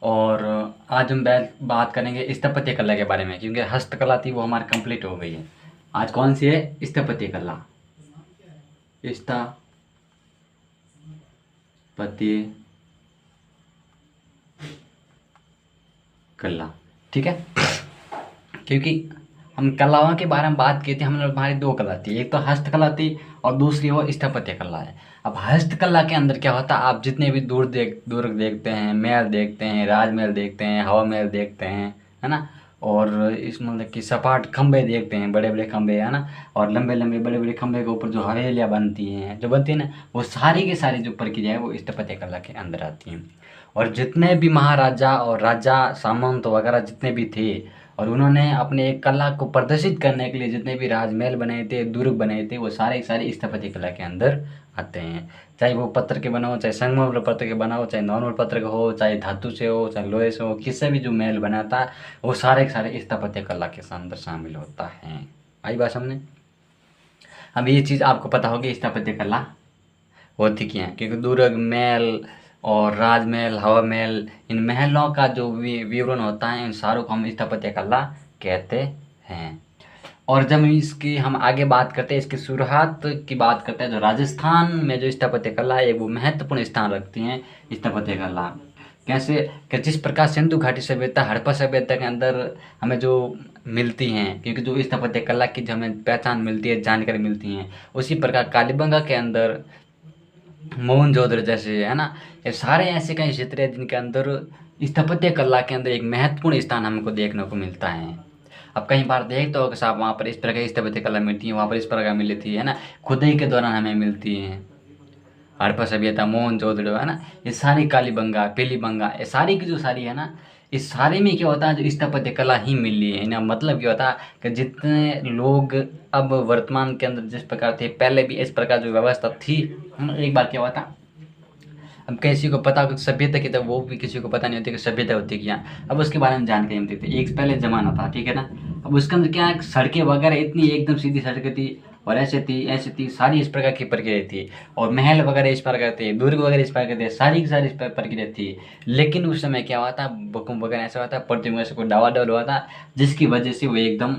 और आज हम बात करेंगे स्थापत्य कला के बारे में, क्योंकि हस्तकला थी वो हमारी कंप्लीट हो गई है। आज कौन सी है? स्थापत्य कला। स्थापत्य कला, ठीक है। क्योंकि हम कलाओं के बारे में बात की थी, हमने हमारी दो कला थी, एक तो हस्तकला थी और दूसरी वो स्थापत्य कला है। अब हस्तकला के अंदर क्या होता है, आप जितने भी दूर देखते हैं, महल देखते हैं, राजमहल देखते हैं, हवा महल देखते हैं, है ना। और इस मतलब कि सपाट खंभे देखते हैं, बड़े बड़े खंभे, है ना। और लंबे लंबे बड़े बड़े खंभे के ऊपर जो हवेलियाँ बनती हैं, ना, वो सारी की सारी जो प्रक्रिया है वो स्थापत्य कला के अंदर आती हैं। और जितने भी महाराजा और राजा सामंत वगैरह जितने भी थे, और उन्होंने अपने एक कला को प्रदर्शित करने के लिए जितने भी राजमहल बनाए थे, दुर्ग बनाए थे, वो सारे के सारे स्थापत्य कला के अंदर आते हैं। चाहे वो पत्थर के बना हो, चाहे संगमरमर पत्थर के बना हो, चाहे नॉर्मल पत्थर का हो, चाहे धातु से हो, चाहे लोहे से हो, किससे भी जो महल बनाता है वो सारे के सारे स्थापत्य कला के अंदर शामिल होता है। आई बात समझे? अब ये चीज़ आपको पता होगी स्थापत्य कला होती क्या है, क्योंकि दुर्ग, महल और राजमहल, हवा महल, इन महलों का जो विवरण होता है, इन सारों को हम स्थापत्य कला कहते हैं। और जब इसकी हम आगे बात करते हैं, इसकी शुरुआत की बात करते हैं, जो राजस्थान में जो स्थापत्य कला है वो महत्वपूर्ण स्थान रखती हैं। स्थापत्य कला कैसे कि जिस प्रकार सिंधु घाटी सभ्यता, हड़प्पा सभ्यता के अंदर हमें जो मिलती हैं, क्योंकि जो स्थापत्य कला की जो हमें पहचान मिलती है, जानकारी मिलती हैं, उसी प्रकार कालीबंगा के अंदर, मोहनजोदड़ो जैसे, है ना, ये सारे ऐसे कई क्षेत्र हैं जिनके अंदर स्थापत्य कला के अंदर एक महत्वपूर्ण स्थान हमको देखने को मिलता है। अब कई बार देखते हो कि साहब वहाँ पर इस प्रकार की स्थापत्य कला मिलती है, वहाँ पर इस प्रकार मिली थी, है ना, खुदाई के दौरान हमें मिलती हैं। हड़प्पा सभ्यता, मोहनजोदड़ो, है ना, ये सारी कालीबंगा, पीलीबंगा, ये सारी की जो सारी है ना, इस सारे में क्या होता है, जो स्थापत्य कला ही मिली है ना। मतलब क्या होता है कि जितने लोग अब वर्तमान के अंदर जिस प्रकार थे, पहले भी इस प्रकार जो व्यवस्था थी। एक बार क्या हुआ था, अब किसी को पता हो सभ्यता की, तो वो भी किसी को पता नहीं होती कि सभ्यता होती क्या। अब उसके बारे में जानकारी मिलती थी। एक पहले ज़माना था, ठीक है ना। अब उसके अंदर क्या है, सड़कें वगैरह इतनी एकदम सीधी सड़कें थी, और ऐसे थी सारी इस प्रकार की प्रक्रिया थी। और महल वगैरह इस प्रकार थे, दुर्ग वगैरह इस प्रकार थे, सारी की सारी इस प्रक्रिया थी। लेकिन उस समय क्या हुआ था, भूकंप वगैरह ऐसा हुआ था, पृथ्वी में से कोई डावाडोल हुआ था, जिसकी वजह से वो एकदम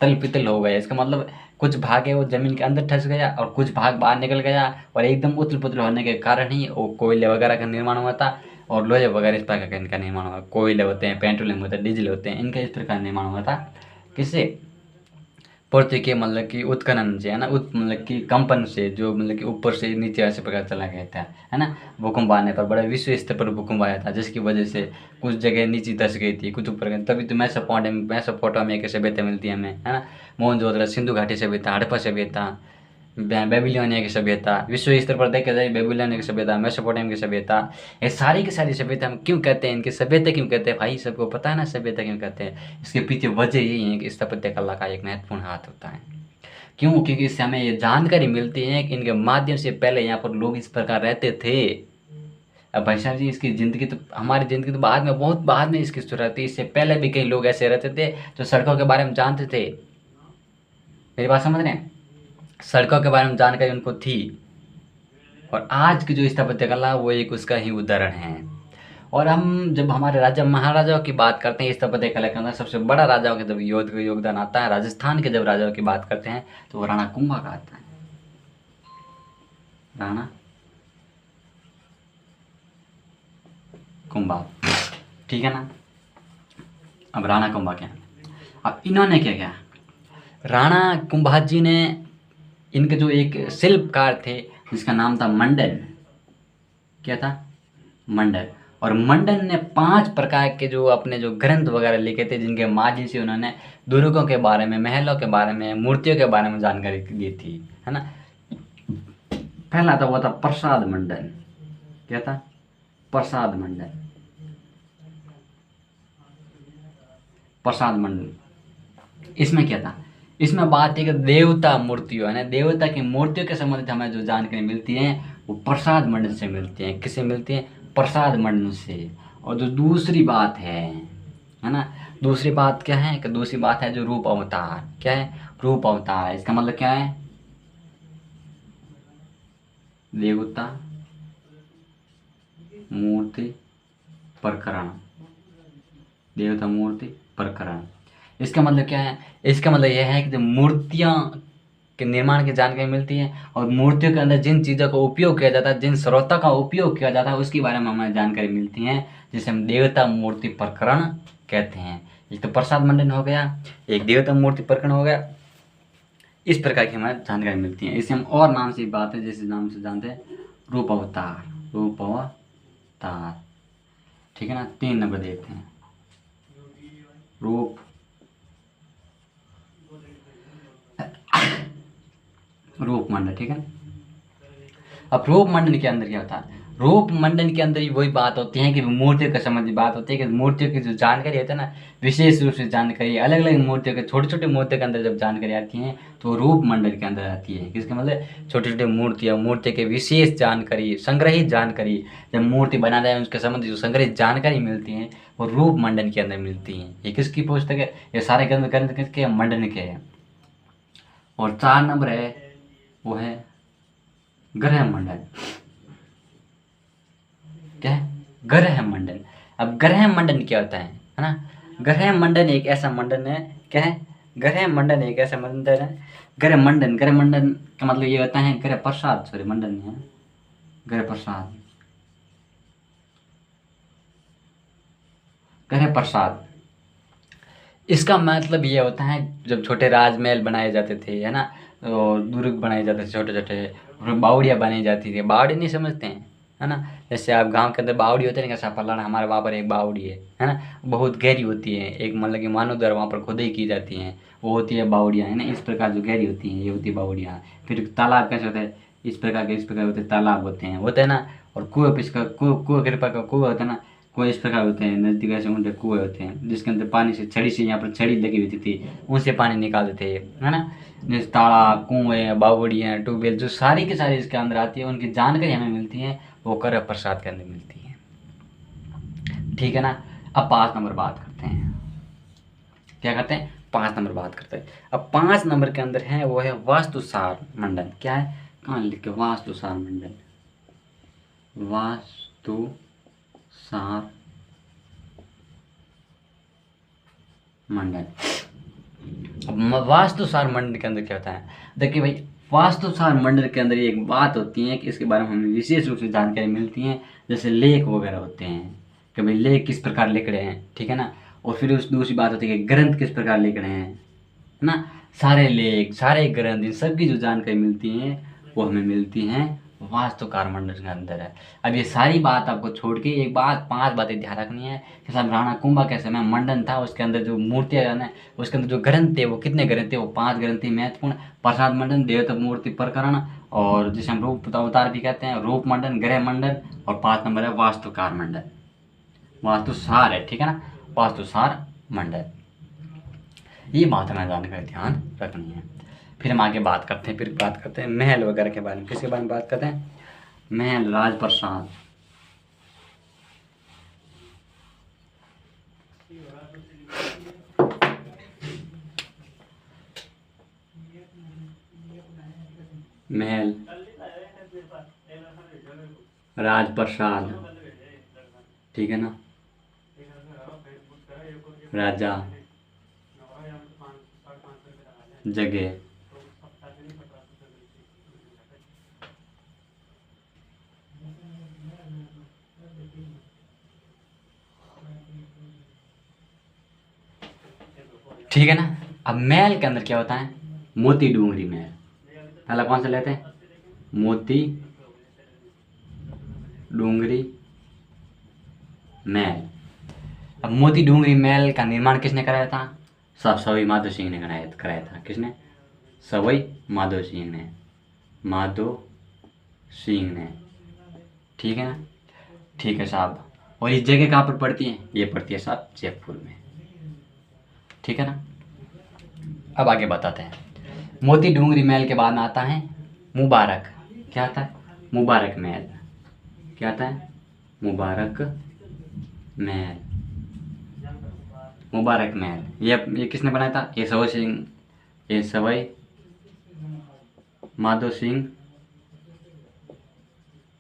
तल पितल हो गया। इसका मतलब कुछ भाग है वो ज़मीन के अंदर धँस गया और कुछ भाग बाहर निकल गया, और एकदम उथल-पुथल होने के कारण ही वो कोयले वगैरह का निर्माण हुआ था, और लोहे वगैरह इस प्रकार का इनका निर्माण हुआ। कोयले होते हैं, पेट्रोलियम होता है, डीजल होते हैं, इनका इस प्रकार निर्माण हुआ था। किससे? पृथ्वी के मतलब कि उत्खनन से, है ना, मतलब कि कंपन से, जो मतलब कि ऊपर से नीचे ऐसे प्रकार चला गया था, है ना। भूकंप आने पर बड़ा विश्व स्तर पर भूकंप आया था, जिसकी वजह से कुछ जगह नीचे धंस गई थी, कुछ ऊपर गई। तभी तो मेसोपोटामिया की सभ्यता मिलती है हमें, है ना। मोहनजोदड़ो, सिंधु घाटी सभ्यता, हड़प्पा सभ्यता, बेबीलोनिया की सभ्यता, विश्व स्तर पर देखा जाए बेबीलोनिया की सभ्यता, मेसोपोटामिया की सभ्यता, ये सारी की सारी सभ्यता हम क्यों कहते हैं, इनकी सभ्यता क्यों कहते हैं भाई, सबको पता है ना सभ्यता क्यों कहते हैं। इसके पीछे वजह यही है कि स्थापत्य कला का एक महत्वपूर्ण हाथ होता है। क्यों? क्योंकि इससे हमें ये जानकारी मिलती है कि इनके माध्यम से पहले यहाँ पर लोग इस प्रकार रहते थे। अब भाई साहब जी, इसकी ज़िंदगी तो, हमारी ज़िंदगी तो बाद में, बहुत बाद में इसकी शुरुआत हुई। इससे पहले भी कई लोग ऐसे रहते थे जो सड़कों के बारे में जानते थे। मेरी बात समझ रहे हैं? सड़कों के बारे में जानकारी उनको थी। और आज की जो स्थापत्य कला वो एक उसका ही उदाहरण है। और हम जब हमारे राजा महाराजाओं की बात करते हैं स्थापत्य कला के अंदर, सबसे बड़ा राजाओं के जब योगदान आता है, राजस्थान के जब राजाओं की बात करते हैं, तो वो राणा कुंभा का आता है। राणा कुंभा, ठीक है ना। अब राणा कुंभा क्या है, अब इन्होंने क्या किया, राणा कुंभा जी ने, इनके जो एक शिल्पकार थे जिसका नाम था मंडन, क्या था, मंडन। और मंडन ने 5 प्रकार के जो अपने जो ग्रंथ वगैरह लिखे थे, जिनके माध्यम से उन्होंने दुर्गों के बारे में, महलों के बारे में, मूर्तियों के बारे में जानकारी दी थी, है ना। पहला था वो था प्रसाद मंडन। क्या था? प्रसाद मंडन। प्रसाद मंडन, इसमें क्या था, इसमें बात है कि देवता मूर्तियों, है ना, देवता की मूर्तियों के संबंधित हमें जो जानकारी मिलती है वो प्रसाद मंडन से मिलती है। किससे मिलती है? प्रसाद मंडन से। और जो दूसरी बात है ना, दूसरी बात क्या है कि दूसरी बात है जो रूप अवतार। क्या है? रूप अवतार। इसका मतलब क्या है? देवता मूर्ति प्रकरण, देवता मूर्ति प्रकरण। इसका मतलब क्या है? इसका मतलब यह है कि जो मूर्तियाँ के निर्माण की जानकारी मिलती है और मूर्तियों के अंदर जिन चीज़ों का उपयोग किया जाता है, जिन स्रोतों का उपयोग किया जाता है, उसके बारे में हमें जानकारी मिलती है, जिसे हम देवता मूर्ति प्रकरण कहते हैं। एक तो प्रसाद मंडन हो गया, एक देवता मूर्ति प्रकरण हो गया। इस प्रकार की हमें जानकारी मिलती है। इसे हम और नाम से बात है, जैसे नाम से जानते हैं रूप अवतार, रूप अवतार। ठीक है ना। 3 नंबर देखते हैं, रूप रूप मंडन। ठीक है। अब रूप मंडन के अंदर क्या होता है? रूप मंडन के अंदर ही वही बात होती है कि मूर्तियों के संबंधी बात होती है कि मूर्तियों की जो जानकारी होती है ना, विशेष रूप से जानकारी अलग अलग मूर्तियों के, छोटे छोटे मूर्तियों के अंदर जब जानकारी आती है तो रूप मंडल के अंदर आती है। किसके मतलब? छोटे छोटे मूर्तियाँ, मूर्ति के विशेष जानकारी, संग्रहित जानकारी, जब मूर्ति बना जाए उसके संबंधी जो संग्रहित जानकारी मिलती है वो रूप मंडन के अंदर मिलती है। ये किसकी पुस्तक है? ये सारे ग्रंथ किसके? मंडन के हैं। और 4 नंबर है वो है ग्रह मंडन। क्या है? ग्रह मंडन। अब ग्रह मंडन क्या होता है ना? ग्रह मंडन एक ऐसा मंडन है, क्या है? ग्रह मंडन एक ऐसा मंडन है। ग्रह मंडन, ग्रह मंडन का मतलब ये होता है ग्रह प्रसाद, सॉरी मंडन नहीं है, ग्रह प्रसाद, ग्रह प्रसाद। इसका मतलब ये होता है जब छोटे राजमहल बनाए जाते थे, है ना, और दुर्ग बनाए जाते थे छोटे छोटे, बावड़ियाँ बनाई जाती थी। बावड़ी नहीं समझते हैं, है ना? जैसे आप गांव के अंदर बावड़ी होते हैं ना, कैसा फलाना हमारे वहाँ पर एक बावड़ी है ना, बहुत गहरी होती है, एक मतलब कि मानव द्वारा वहाँ पर खुदाई की जाती है, वो होती है बावड़ियाँ, है ना। इस प्रकार जो गहरी होती हैं ये होती है बावड़ियाँ। फिर तालाब कैसे होते हैं? इस प्रकार के, इस प्रकार होते हैं तालाब होते हैं ना। और कुएं, पिसका कुएं कृपा का कुएं होता है ना, कुएं इस प्रकार होते हैं, नजदीक ऐसे उनके कुएं होते हैं जिसके अंदर पानी से छड़ी से, यहाँ पर छड़ी लगी हुई थी, उनसे पानी निकालते थे, है ना। जैसे तालाब, कुएं, बावड़ियाँ, ट्यूबवेल, जो सारी की सारी इसके अंदर आती है, उनकी जानकारी हमें मिलती है, वो कर प्रसाद के अंदर मिलती है। ठीक है ना। अब 5 नंबर बात करते हैं, क्या करते हैं? 5 नंबर बात करते हैं। अब 5 नंबर के अंदर है वो है वास्तुसार मंडन। क्या है? कहाँ लिख के? वास्तुसार मंडन, वास्तुसार मंडन। अब वास्तुसार मंडल के अंदर क्या होता है? देखिए भाई, वास्तुसार मंडल के अंदर एक बात होती है कि इसके बारे में हमें विशेष रूप से जानकारी मिलती है, जैसे लेख वगैरह होते हैं कि भाई लेख किस प्रकार लिख रहे हैं, ठीक है ना। और फिर उस दूसरी बात होती है कि ग्रंथ किस प्रकार लिख रहे हैं, है ना। सारे लेख, सारे ग्रंथ, इन सबकी जो जानकारी मिलती है वो हमें मिलती हैं वास्तुकार मंडल के अंदर है। अब ये सारी बात आपको छोड़ के एक बात, 5 बातें ध्यान रखनी है कि साहब राणा कुंभा के समय मंडन था, उसके अंदर जो मूर्तियाँ ना, उसके अंदर जो ग्रंथ थे वो कितने ग्रंथ थे? वो 5 ग्रंथ थे महत्वपूर्ण। प्रसाद मंडन, देवता मूर्ति प्रकरण, और जिसे हम रूप अवतार भी कहते हैं, रूप मंडन, ग्रह मंडन, और 5 नंबर है वास्तुकार मंडल, वास्तुसार है, ठीक है ना, वास्तुसार मंडल। ये बात हमें जानकर ध्यान रखनी है। फिर हम आगे बात करते हैं, फिर बात करते हैं महल वगैरह के बारे में। किसके बारे में बात करते हैं? महल, राजप्रसाद। महल, राजप्रसाद, ठीक है ना, राजा, जगह, ठीक है ना। अब महल के अंदर क्या होता है? मोती डूंगरी महल। पहला कौन सा लेते हैं? मोती डूंगरी महल। अब मोती डूंगरी महल का निर्माण किसने कराया था? सवाई माधो सिंह ने कराया था। किसने? सवाई माधो सिंह ने, माधो सिंह ने, ठीक है ना। ठीक है साहब। और ये जगह कहाँ पर पड़ती है? ये पड़ती है साहब जयपुर में, ठीक है ना। अब आगे बताते हैं। मोती डूंगरी महल के बाद में आता है मुबारक। क्या आता है? मुबारक महल। क्या आता है? मुबारक महल, मुबारक महल। ये किसने बनाया था? ये सवाई सिंह, ये सवाई माधो सिंह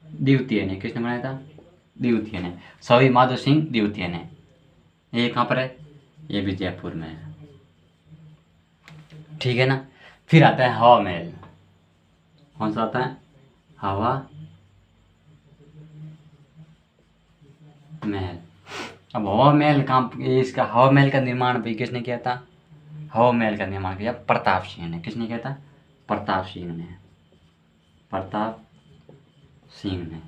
द्वितीय ने। किसने बनाया था? द्वितीय है। सवाई माधो सिंह द्वितीय है। ये कहाँ पर है? ये भी जयपुर में है, ठीक है ना। फिर आता है हवा महल। कौन सा आता है? हवा महल। अब हवा महल कहाँ, इसका हवा महल का निर्माण भी किसने किया था? हवा महल का निर्माण किया प्रताप सिंह ने। किसने किया था? प्रताप सिंह ने। प्रताप सिंह ने।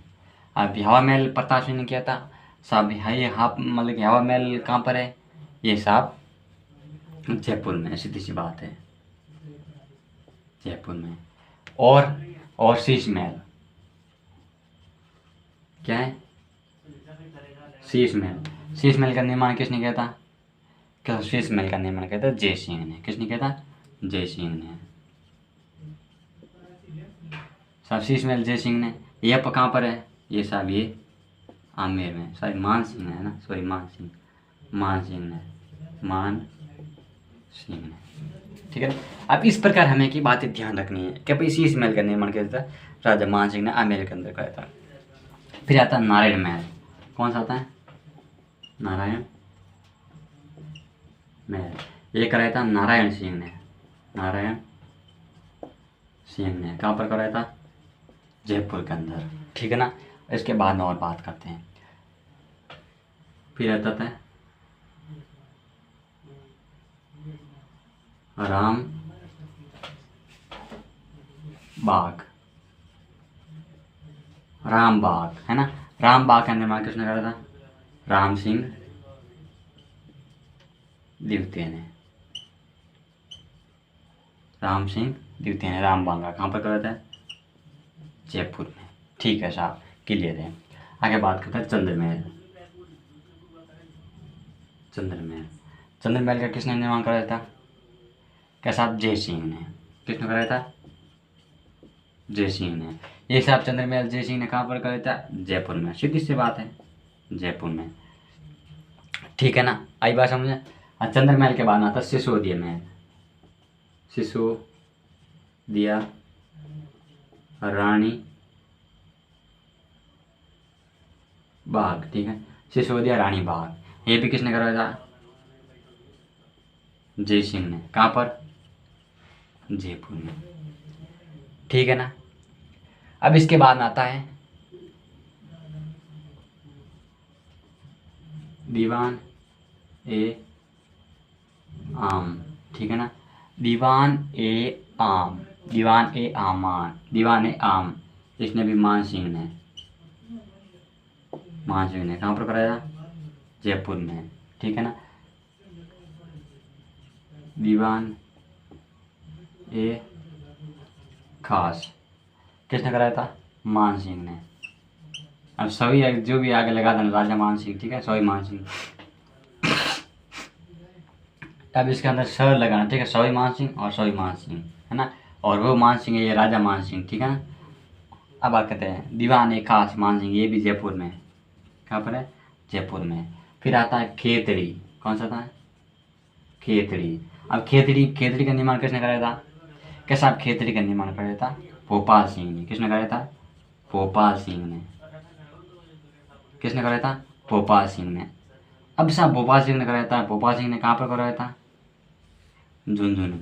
अब हवा महल प्रताप सिंह ने किया था साहब। ये मतलब कि हवा महल कहाँ पर है? ये साहब जयपुर में, सीधी सी बात है, जयपुर में। और शीश महल क्या है? शीश महल। शीश महल का निर्माण किसने किया था? क्या शीश महल का निर्माण किया था? जय सिंह ने। किसने किया था? जय सिंह ने। साहब शीश महल जय सिंह ने। ये कहाँ पर है? ये साहब ये आमेर में। सॉरी मान सिंह है ना, सॉरी मान सिंह ने, ठीक है। अब इस प्रकार हमें की बातें ध्यान रखनी है कि भाई शीश महल का निर्माण किया था राजा मान सिंह ने आमेर के अंदर कराया था। फिर आता है नारायण महल। कौन सा आता है? नारायण महल। ये कराया था नारायण सिंह ने। कहाँ पर कराया था? जयपुर के अंदर, ठीक है ना। इसके बाद में और बात करते हैं। फिर आता है राम बाग है ना। राम बाग का निर्माण किसने करा था? राम सिंह द्वितीय ने। राम बाग कहाँ पर करा था? जयपुर में, ठीक है साहब, क्लियर है। आगे बात करते हैं चंद्र महल का किसने निर्माण कराया था? क्या साहब? जय सिंह ने। किसने कराया था? जय सिंह ने। ये साहब चंद्र महल जय सिंह ने कहाँ पर कराया था? जयपुर में, सीधी सी बात है, जयपुर में, ठीक है ना। आई बात समझे। चंद्र महल के बाद आता सिसोदिया महल। सिसोदिया रानी बाग, ठीक है। सिसोदिया रानी बाग ये भी किसने करवाया था? जय सिंह ने। कहाँ पर? जयपुर में, ठीक है ना। अब इसके बाद आता है दीवान ए आम, ठीक है ना। दीवान ए आम इसने भी मान सिंह ने कहाँ पर कराया? जयपुर में, ठीक है ना। दीवान ए खास किसने कराया था? मान सिंह ने। अब सभी जो भी आगे लगा था राजा मान सिंह, ठीक है, सॉरी मान सिंह। अब इसके अंदर सर लगाना, ठीक है, सॉरी मान सिंह और सॉरी मान सिंह, है ना। और वो मान सिंह है, ये राजा मान सिंह, ठीक है ना। अब बात करते हैं दीवान ए खास मान सिंह, ये भी जयपुर में। कहाँ पर है? जयपुर में। फिर आता है खेतड़ी। कौन सा था? खेतड़ी। अब खेतड़ी का निर्माण किसने कराया था? कैसा? आप खेतड़ी का निर्माण कराया था भोपाल सिंह ने। किसने कराया था? भोपाल सिंह ने। किसने कराया था? भोपाल सिंह ने। अब साहब भोपाल सिंह ने कराया था, भोपाल सिंह ने कहाँ पर कराया था? झुंझुनू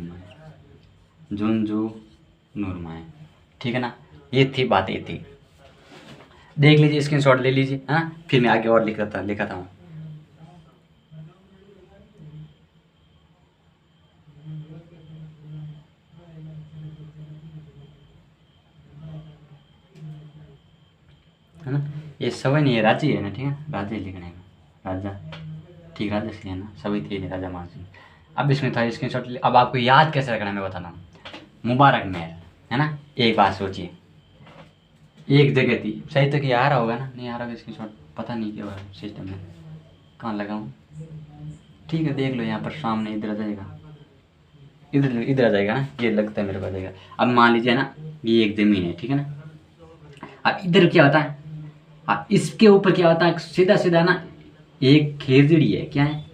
में, ठीक है ना। ये थी बात, ये थी, देख लीजिए, स्क्रीनशॉट ले लीजिए, है ना। फिर मैं आगे और लिखा था है ना। ये सभी नहीं है, राज्य है ना, ठीक है, राज्य लिखने का, राजा, ठीक, राजा से है ना, सभी थी राजा मान सिंह। अब इसमें था स्क्रीनशॉट। अब आपको याद कैसे रखना है मैं बताना हूँ। मुबारक महल, है ना। एक बात सोचिए, एक जगह थी, सही तो कि आ रहा होगा ना, नहीं आ रहा होगा स्क्रीनशॉट, पता नहीं क्या हुआ सिस्टम में, कहाँ लगाऊँ, ठीक है, देख लो यहाँ पर सामने, इधर आ जाएगा, इधर आ जाएगा ना, ये लगता है मेरे को आ जाएगा। अब मान लीजिए ना, ये एक ज़मीन है, ठीक है ना। अब इधर क्या होता है, हाँ, इसके ऊपर क्या होता है, सीधा सीधा ना एक खेजड़ी है, क्या है?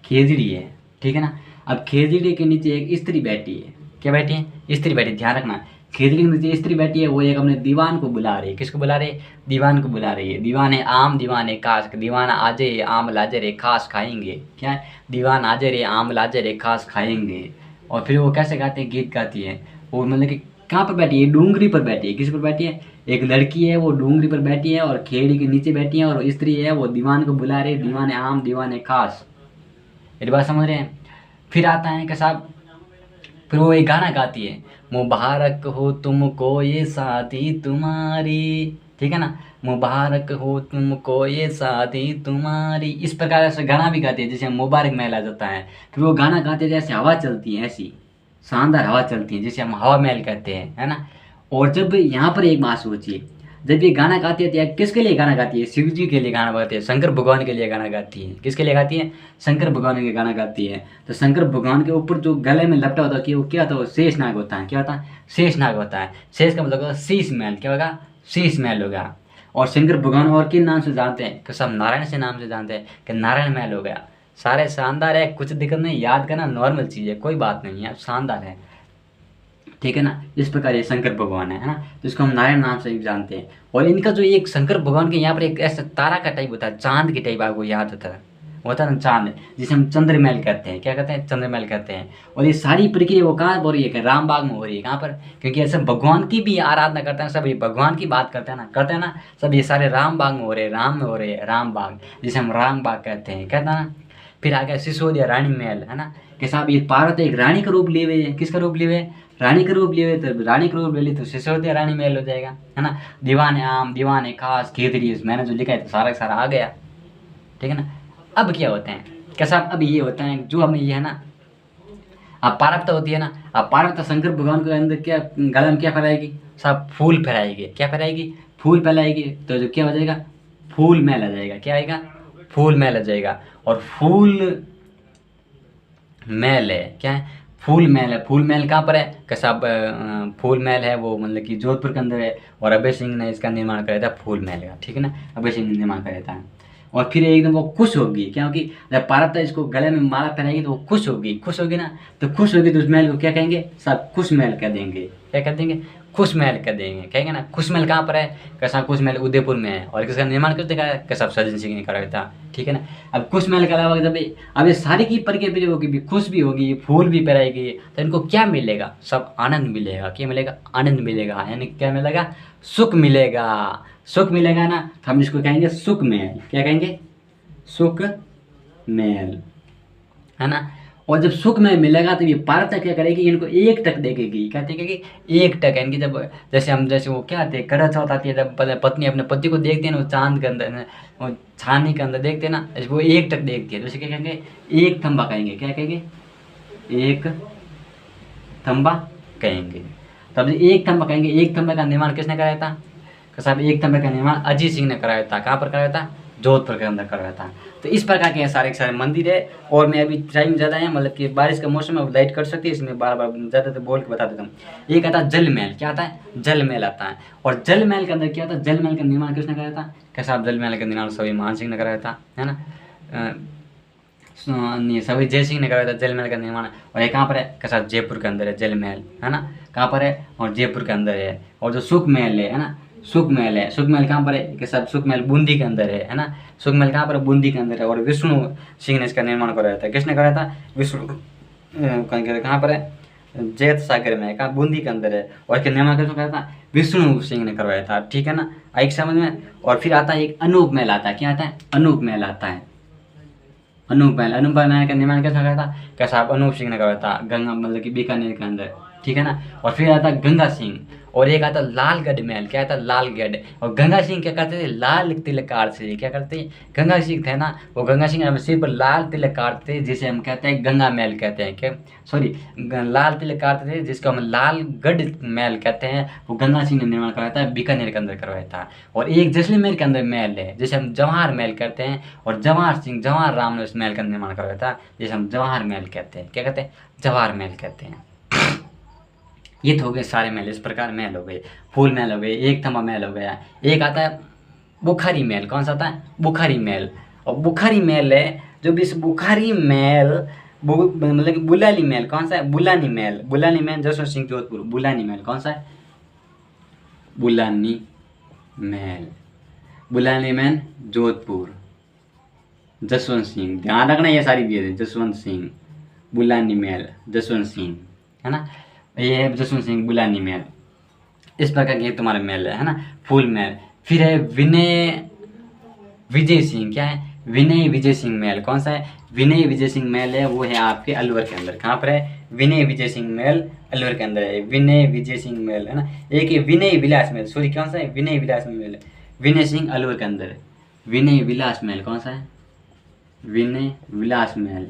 खेजड़ी है, ठीक है ना। अब खेजड़ी के नीचे एक स्त्री बैठी है, क्या बैठी है? स्त्री बैठी, ध्यान रखना, खेतड़ी के नीचे स्त्री बैठी है, वो एक अपने दीवान को बुला रही है। किसको बुला रही है? दीवान को बुला रही है। दीवान है आम, दीवान है खास, दीवान आजे रे आम लाजे रे खास खाएंगे। क्या है? दीवान आजे रे आम लाजे रे खास खाएंगे। और फिर वो कैसे गाते हैं? गीत गाती है। वो मतलब कि कहाँ पर बैठी है? डूंगरी पर बैठी है। किस पर बैठी है? एक लड़की है, वो डूंगरी पर बैठी है और खेड़ी के नीचे बैठी है, और स्त्री है वो दीवान को बुला रही है। दीवान है आम, दीवान है खास। मेरी बात समझ रहे हैं? फिर आता है कि साहब, फिर वो एक गाना गाती है, मुबारक हो तुमको ये शादी तुम्हारी, ठीक है ना, मुबारक हो तुमको ये शादी तुम्हारी। इस प्रकार से गाना भी गाती है, जैसे मुबारक महल आ जाता है। फिर वो गाना गाते हैं, जैसे हवा चलती है, ऐसी शानदार हवा चलती है, जिसे हम हवा महल कहते हैं, है ना। और जब यहाँ पर एक बात सोचिए, जब ये गाना गाती है तो यार किसके लिए गाना गाती है? शिव जी के लिए गाना गाती है, शंकर भगवान के लिए गाना गाती है। किसके लिए गाती है? शंकर भगवान के गाना गाती है। तो शंकर भगवान के ऊपर जो गले में लपटा होता है कि वो क्या होता है? वो शेष नाग होता है। क्या होता है? शेष नाग होता है। शेष का मतलब होता है शीश महल। क्या होगा? शीश महल होगा। और शंकर भगवान और किन नाम से जानते हैं? कि सब नारायण से नाम से जानते हैं, कि नारायण महल हो गया। सारे शानदार है, कुछ दिक्कत नहीं, याद करना नॉर्मल चीज़ है, कोई बात नहीं है, शानदार है, ठीक है ना। इस प्रकार ये शंकर भगवान है ना, तो इसको हम नारायण नाम से भी जानते हैं। और इनका जो एक शंकर भगवान के यहाँ पर एक ऐसा तारा का टाइप होता है, चांद की टाइप, आपको याद होता है ना चांद, जिसे हम चंद्रमहल कहते हैं। क्या कहते हैं? चंद्रमहल कहते हैं। और ये सारी प्रक्रिया वो कहाँ हो रही है? कि रामबाग में हो रही है। कहाँ पर? क्योंकि ऐसे भगवान की भी आराधना करते हैं सब, ये भगवान की बात करते हैं ना सब, ये सारे रामबाग में हो रहे हैं, राम में हो रहे हैं, रामबाग, जिसे हम रामबाग कहते हैं, कहते हैं ना। फिर आ गया सिसोदिया रानी महल, है ना, कि साहब ये पार्वती एक रानी का रूप लिए हुए है। किसका रूप लिए हुए? रानी का रूप लिए हुए। तो रानी का रूप ले ली तो सिसोदिया रानी महल हो जाएगा, है ना। दीवान है आम, दीवान है खास, खेतड़ी, मैंने जो लिखा है तो सारा का सारा आ गया, ठीक है ना। अब क्या होते हैं? क्या साहब, अब ये होता है जो हमें ये है ना, अब पारवता होती है ना, अब पारवता शंकर भगवान के अंदर क्या गला में क्या फैलाएगी? साहब फूल फैलाएगी। क्या फैलाएगी? फूल फैलाएगी। तो जो क्या हो जाएगा? फूल महल आ जाएगा। क्या आएगा? फूल महल आ जाएगा। और फूल महल है, क्या है? फूल महल है। फूल महल कहाँ पर है? कि साहब फूल महल है वो मतलब कि जोधपुर के अंदर है, और अभय सिंह ने इसका निर्माण कराया था, फूल महल का, ठीक है ना, अभय सिंह ने निर्माण कराया था। और फिर एकदम वो खुश होगी, क्या होगी? जब पारवता इसको गले में माला पहनाएगी तो वो खुश होगी, खुश होगी ना, तो खुश होगी तो उस महल को क्या कहेंगे? साहब खुश महल कह देंगे। क्या कह देंगे? खुश महल कह देंगे, कहेंगे ना। खुश महल कहाँ पर है? कैसा? खुश महल उदयपुर में है। और किसका निर्माण किसने कराया? कैसा? सज्जन सिंह ने कराया था, ठीक है ना। अब खुश महल के अलावा जब अब ये सारी की प्रक्रिया होगी, भी खुश भी होगी, फूल भी पहनाएगी, तो इनको क्या मिलेगा? सब आनंद मिलेगा। क्या मिलेगा? आनंद मिलेगा। यानी क्या मिलेगा? सुख मिलेगा। सुख मिलेगा ना, तो हम इसको कहेंगे सुख महल। क्या कहेंगे? सुख महल, है ना। और जब सुख में मिलेगा तो ये पारवता क्या करेगी? इनको एक टक देगी। क्या देगी? एक टक। यानी कि जब जैसे हम जैसे वो क्या आते हैं, करवा चौथ आती है, जब पत्नी अपने पति को देखती है ना, वो चांद के अंदर, वो छानी के अंदर देखते हैं ना, वो एक टक देखती है, तो उसे क्या कहेंगे? एक थंबा कहेंगे। क्या कहेंगे? एक थंबा कहेंगे। तब एक थंबा कहेंगे। एक थंबे का निर्माण किसने कराया था? साहब एक थंबे का निर्माण अजीत सिंह ने कराया था। कहाँ पर कराया था? जोधपुर के अंदर करवाया था। तो इस प्रकार के सारे मंदिर है। और मैं अभी टाइम ज़्यादा है, मतलब कि बारिश का मौसम है, लाइट कट सकती है, इसमें बार बार ज़्यादा बोल के बता देता हूँ। एक आता है जल महल। क्या आता है? जल महल आता है। और जल महल के अंदर क्या आता है? जल महल का निर्माण किसने कराया था? कैसा? जल महल का निर्माण सभी मान सिंह ने कराया था, है ना, सभी जय सिंह ने कराया था जल महल का निर्माण। और ये कहाँ पर है? कैसा? जयपुर के अंदर है जल महल, है ना, कहाँ पर है? और जयपुर के अंदर है। और जो सुख महल है ना, सुख महल है, सुख महल कहाँ पर है? कि सब सुख महल बूंदी के अंदर है ना, सुख महल कहाँ पर है? बूंदी के अंदर है। और विष्णु सिंह ने इसका निर्माण कराया था। किसने कराया था? विष्णु। कहाँ पर है? जैत सागर में है, कहाँ? बूंदी के अंदर है। और इसका निर्माण किसने कराया था? विष्णु सिंह ने करवाया था, ठीक है ना, आई समझ में। और फिर आता है एक अनूप महल आता है। क्या आता है? अनूप महल आता है। अनूप महल का निर्माण कैसा कराया था? कैसा? अनूप सिंह ने कराया था, गंगा मतलब कि बीकानेर के अंदर, ठीक है ना। और फिर आता गंगा सिंह। और एक आता लालगढ़ महल। क्या आता? लालगढ़। और गंगा सिंह क्या करते थे? लाल तिलकार से क्या करते? गंगा सिंह थे ना, वो गंगा सिंह अपने सिर पर लाल तिलक काटते थे, जिसे हम कहते हैं गंगा महल कहते हैं। क्या? सॉरी, लाल तिलक काटते थे, जिसको हम लालगढ़ महल कहते हैं। वो गंगा सिंह ने निर्माण कराया था, बीकानेर के अंदर करवाया था। और एक जैसलमेर के अंदर महल है, जिसे हम जवाहर महल कहते हैं। और जवाहर राम ने उस महल का निर्माण करवाया था, जिसे हम जवाहर महल कहते हैं। क्या कहते हैं? जवाहर महल कहते हैं। ये तो हो गए सारे महल। इस प्रकार महल हो गए, फूल महल हो गए, एक थंबा महल हो गया। एक आता है बुखारी महल। कौन सा आता है? बुखारी महल। और बुखारी महल है जो भी, इस बुखारी महल मतलब कि बुलानी महल। कौन सा है? बुलानी महल। बुलानी महल जसवंत सिंह जोधपुर। बुलानी महल कौन सा है? बुलानी महल, बुलानी महल जोधपुर, जसवंत सिंह, ध्यान रखना ये सारी भी है, जसवंत सिंह, बुलानी महल, जसवंत सिंह, है ना, ये है जसवंत सिंह, बुलानी महल, इस प्रकार के तुम्हारा महल है ना, फूल महल। फिर है विजय सिंह, क्या है, विनय विजय सिंह महल, कौन सा है, विनय विजय सिंह महल है, वो है आपके अलवर के अंदर। कहाँ पर है, विनय विजय सिंह महल अलवर के अंदर है, विनय विजय सिंह महल, है ना। एक है विनय विलास महल, सॉरी कौन सा है, विनय विलास महल, विनय सिंह अलवर के अंदर है, विनय विलास महल कौन सा है, विनय विलास महल,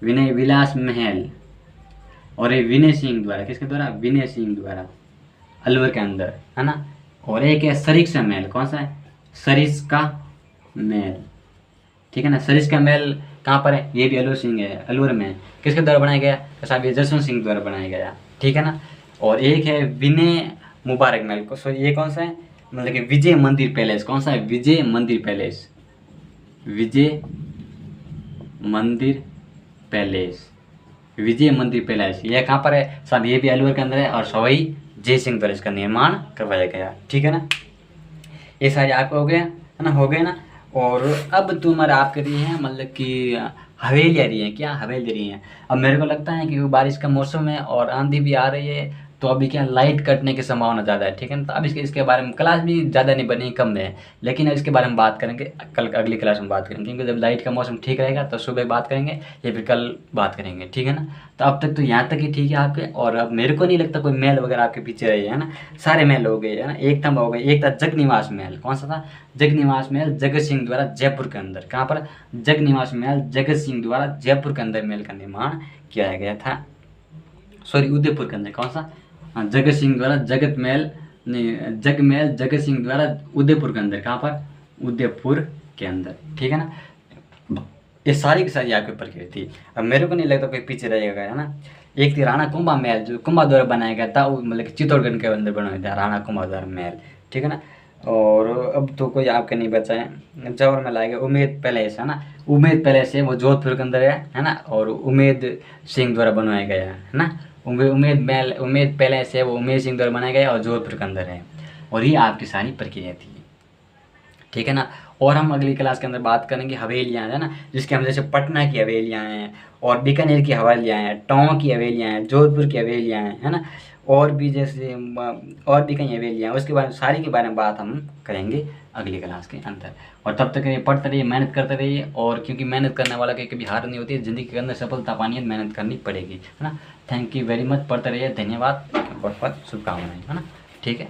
विनय विलास महल, और ये विनय सिंह द्वारा, किसके द्वारा, विनय सिंह द्वारा, अलवर के अंदर, है ना। और एक है सरिस्का महल, कौन सा है, सरिस्का महल, ठीक है ना। सरिस्का महल कहाँ पर है, ये भी अलवर सिंह है, अलवर में, किसके द्वारा बनाया गया, तो साहब ये जसवंत सिंह द्वारा बनाया गया, ठीक है ना। और एक है विनय मुबारक महल, को सॉरी ये कौन सा है, मतलब कि विजय मंदिर पैलेस, कौन सा है, विजय मंदिर पैलेस, विजय मंदिर पैलेस, विजय मंदिर पैलेस, ये कहाँ पर है साहब, ये भी अलवर के अंदर है, और सवाई जय सिंह द्वारा इसका निर्माण करवाया गया, ठीक है ना। ये सारे आपको हो गया है ना, हो गए ना। और अब तुम्हारा आपके रही है मतलब कि हवेलियाँ रही है, क्या हवेली रही है। अब मेरे को लगता है कि बारिश का मौसम है और आंधी भी आ रही है, तो अभी क्या लाइट कटने की संभावना ज़्यादा है, ठीक है ना। तो अब इसके बारे में क्लास भी ज़्यादा नहीं बनी, कम है, लेकिन अब इसके बारे में बात करेंगे कल, अगली क्लास में बात करेंगे, क्योंकि जब लाइट का मौसम ठीक रहेगा तो सुबह बात करेंगे या फिर कल बात करेंगे, ठीक है ना। तो अब तक तो यहाँ तक ही ठीक है आपके, और अब मेरे को नहीं लगता कोई महल वगैरह आपके पीछे रहे, है ना। सारे महल हो गए, है ना, एक थम हो गए, एक था जगनिवास महल, कौन सा था, जगनिवास महल, जगत सिंह द्वारा जयपुर के अंदर, कहाँ पर, जगनिवास महल, जगत सिंह द्वारा जयपुर के अंदर महल का निर्माण किया गया था, सॉरी उदयपुर के अंदर, कौन सा, हाँ, जगत सिंह द्वारा जगत महल नहीं, जग महल जगत सिंह द्वारा उदयपुर के अंदर, कहाँ पर, उदयपुर के अंदर, ठीक है ना। ये सारी की सारी आपके ऊपर की थी। अब मेरे को नहीं लगता कोई पीछे रहेगा, है ना। एक थी राणा कुंभा महल, जो कुंभा द्वारा बनाया गया था, वो मतलब कि चित्तौड़गढ़ के अंदर बनाया था राणा कुंभा द्वारा महल, ठीक है ना। और अब तो कोई आपके नहीं बचा है, जौहर में लाएगा उमेद पैलेस, है ना, उमेद पैलेस है, वो जोधपुर के अंदर है ना, और उमेद सिंह द्वारा बनवाया गया है ना। उमेद महल, उमेद पैलेस है, वो उमेद सिंह द्वारा बनाया गया और जोधपुर के अंदर है। और ये आपकी सारी प्रक्रिया थी, ठीक है ना। और हम अगली क्लास के अंदर बात करेंगे हवेलियाँ, है ना, जिसके हम जैसे पटना की हवेलियाँ हैं, और बीकानेर की हवेलियाँ हैं, टोंक की हवेलियाँ हैं, जोधपुर की हवेलियाँ हैं, है ना, और भी जैसे और भी कई हवेलियाँ हैं, उसके बारे में सारी के बारे में बात हम करेंगे अगली क्लास के अंदर। और तब तक ये पढ़ते रहिए, मेहनत करते रहिए, और क्योंकि मेहनत करने वाला की कभी हार नहीं होती है, ज़िंदगी के अंदर सफलता पानी है, मेहनत करनी पड़ेगी, है ना। थैंक यू वेरी मच, पढ़ते रहिए, धन्यवाद, बहुत बहुत शुभकामनाएं, है ना, ठीक है।